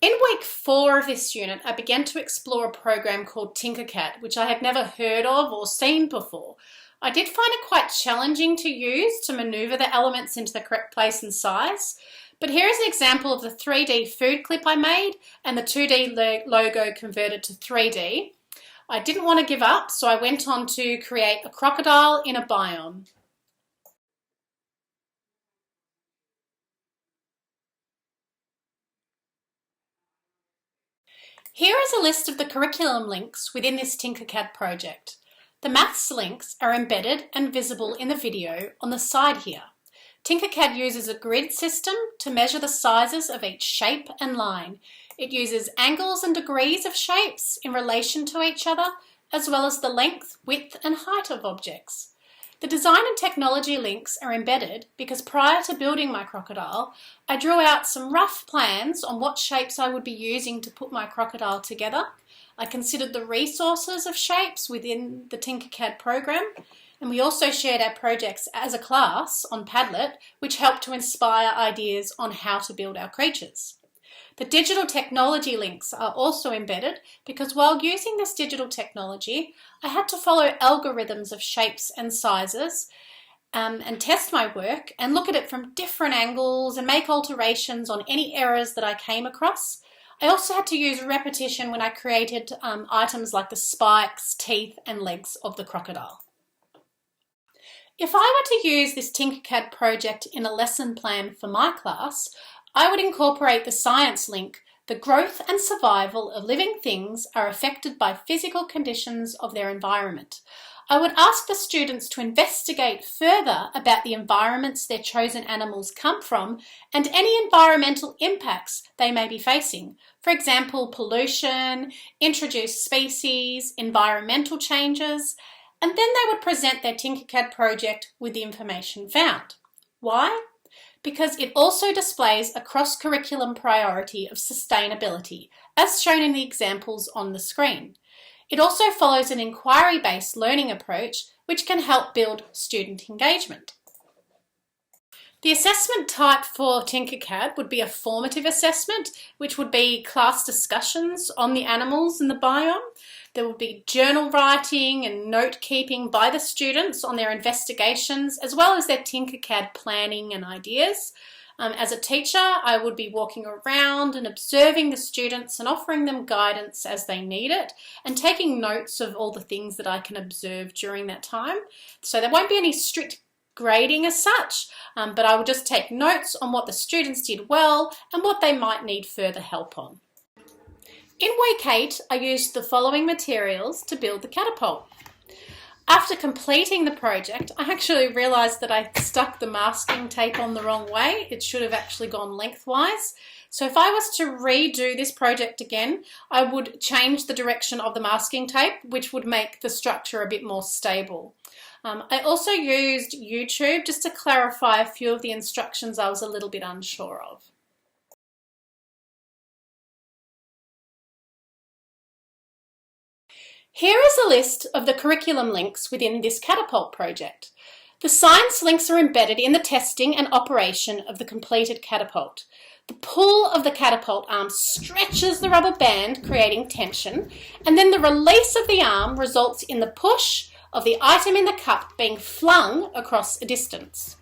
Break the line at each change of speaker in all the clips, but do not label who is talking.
In week 4 of this unit, I began to explore a program called Tinkercad, which I had never heard of or seen before. I did find it quite challenging to use to maneuver the elements into the correct place and size, but here is an example of the 3D food clip I made and the 2D logo converted to 3D. I didn't want to give up, so I went on to create a crocodile in a biome. Here is a list of the curriculum links within this Tinkercad project. The maths links are embedded and visible in the video on the side here. Tinkercad uses a grid system to measure the sizes of each shape and line. It uses angles and degrees of shapes in relation to each other, as well as the length, width and height of objects. The design and technology links are embedded because prior to building my crocodile, I drew out some rough plans on what shapes I would be using to put my crocodile together. I considered the resources of shapes within the Tinkercad program, and we also shared our projects as a class on Padlet, which helped to inspire ideas on how to build our creatures. The digital technology links are also embedded because while using this digital technology, I had to follow algorithms of shapes and sizes and test my work and look at it from different angles and make alterations on any errors that I came across. I also had to use repetition when I created items like the spikes, teeth and legs of the crocodile. If I were to use this Tinkercad project in a lesson plan for my class, I would incorporate the science link. The growth and survival of living things are affected by physical conditions of their environment. I would ask the students to investigate further about the environments their chosen animals come from and any environmental impacts they may be facing. For example, pollution, introduced species, environmental changes, and then they would present their Tinkercad project with the information found. Why? Because it also displays a cross-curriculum priority of sustainability, as shown in the examples on the screen. It also follows an inquiry-based learning approach, which can help build student engagement. The assessment type for Tinkercad would be a formative assessment, which would be class discussions on the animals in the biome. There would be journal writing and note-keeping by the students on their investigations, as well as their Tinkercad planning and ideas. As a teacher, I would be walking around and observing the students and offering them guidance as they need it and taking notes of all the things that I can observe during that time. So there won't be any strict grading as such, but I will just take notes on what the students did well and what they might need further help on. In week 8, I used the following materials to build the catapult. After completing the project, I actually realised that I stuck the masking tape on the wrong way. It should have actually gone lengthwise. So if I was to redo this project again, I would change the direction of the masking tape, which would make the structure a bit more stable. I also used YouTube just to clarify a few of the instructions I was a little bit unsure of. Here is a list of the curriculum links within this catapult project. The science links are embedded in the testing and operation of the completed catapult. The pull of the catapult arm stretches the rubber band, creating tension, and then the release of the arm results in the push of the item in the cup being flung across a distance.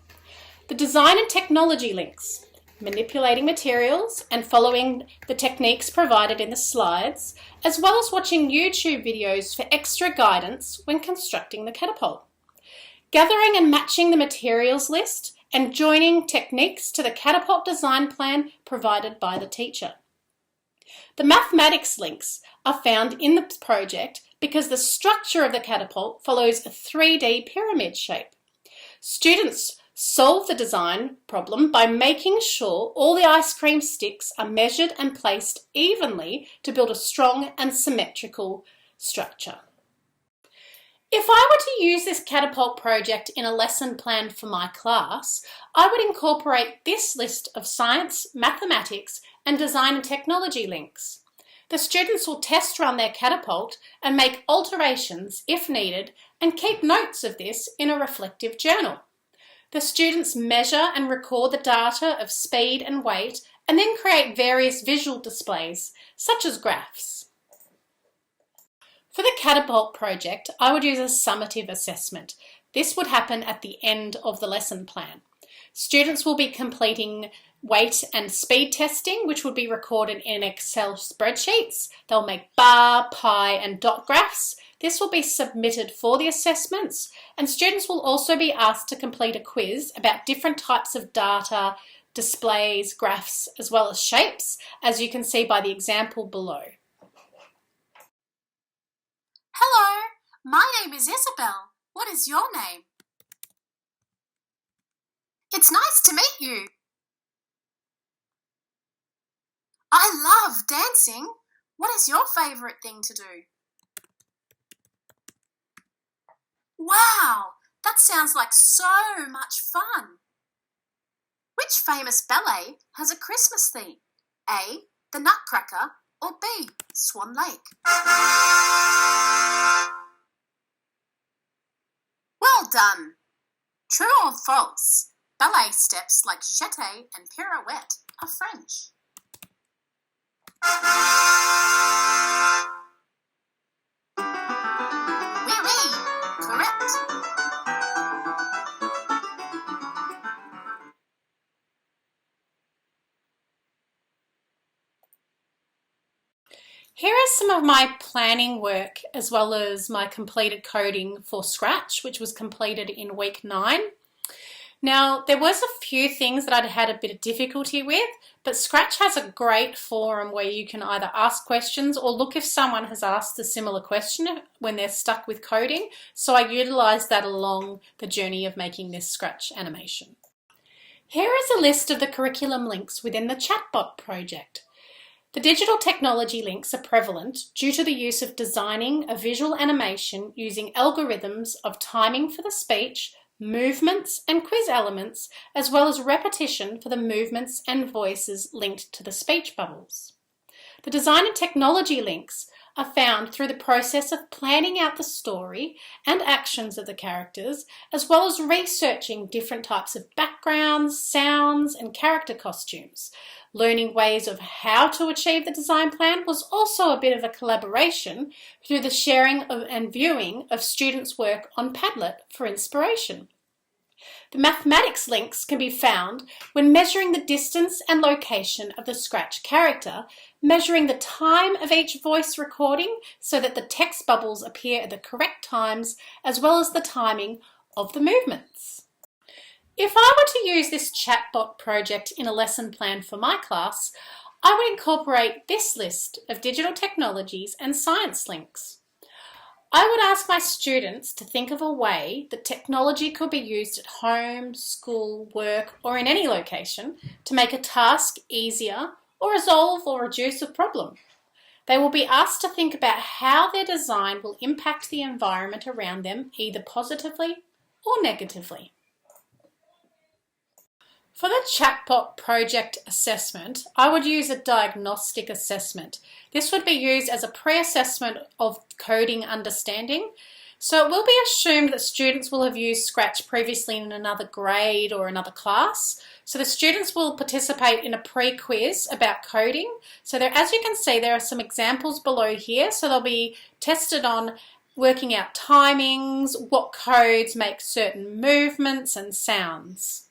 The design and technology links. Manipulating materials and following the techniques provided in the slides, as well as watching YouTube videos for extra guidance when constructing the catapult. Gathering and matching the materials list and joining techniques to the catapult design plan provided by the teacher. The mathematics links are found in the project because the structure of the catapult follows a 3D pyramid shape. Students solve the design problem by making sure all the ice cream sticks are measured and placed evenly to build a strong and symmetrical structure. If I were to use this catapult project in a lesson plan for my class, I would incorporate this list of science, mathematics, and design and technology links. The students will test run their catapult and make alterations if needed and keep notes of this in a reflective journal. The students measure and record the data of speed and weight and then create various visual displays, such as graphs. For the Catapult project, I would use a summative assessment. This would happen at the end of the lesson plan. Students will be completing weight and speed testing, which would be recorded in Excel spreadsheets. They'll make bar, pie, and dot graphs. This will be submitted for the assessments, and students will also be asked to complete a quiz about different types of data, displays, graphs, as well as shapes, as you can see by the example below.
Hello, my name is Isabel. What is your name? It's nice to meet you. I love dancing. What is your favourite thing to do? Wow, that sounds like so much fun. Which famous ballet has a Christmas theme? A, The Nutcracker, or B, Swan Lake? Well done. True or false? Ballet steps like jeté and pirouette are French. Oui, oui, correct.
Here are some of my planning work as well as my completed coding for Scratch, which was completed in week 9. Now, there was a few things that I'd had a bit of difficulty with, but Scratch has a great forum where you can either ask questions or look if someone has asked a similar question when they're stuck with coding. So I utilised that along the journey of making this Scratch animation. Here is a list of the curriculum links within the Chatbot project. The digital technology links are prevalent due to the use of designing a visual animation using algorithms of timing for the speech, movements and quiz elements, as well as repetition for the movements and voices linked to the speech bubbles. The design and technology links are found through the process of planning out the story and actions of the characters, as well as researching different types of backgrounds, sounds, and character costumes. Learning ways of how to achieve the design plan was also a bit of a collaboration through the sharing and viewing of students' work on Padlet for inspiration. The mathematics links can be found when measuring the distance and location of the Scratch character, measuring the time of each voice recording so that the text bubbles appear at the correct times, as well as the timing of the movements. If I were to use this Chatbot project in a lesson plan for my class, I would incorporate this list of digital technologies and science links. I would ask my students to think of a way that technology could be used at home, school, work, or in any location to make a task easier or resolve or reduce a problem. They will be asked to think about how their design will impact the environment around them, either positively or negatively. For the Chatbot project assessment, I would use a diagnostic assessment. This would be used as a pre-assessment of coding understanding. So it will be assumed that students will have used Scratch previously in another grade or another class. So the students will participate in a pre-quiz about coding. So there, as you can see, there are some examples below here. So they'll be tested on working out timings, what codes make certain movements and sounds.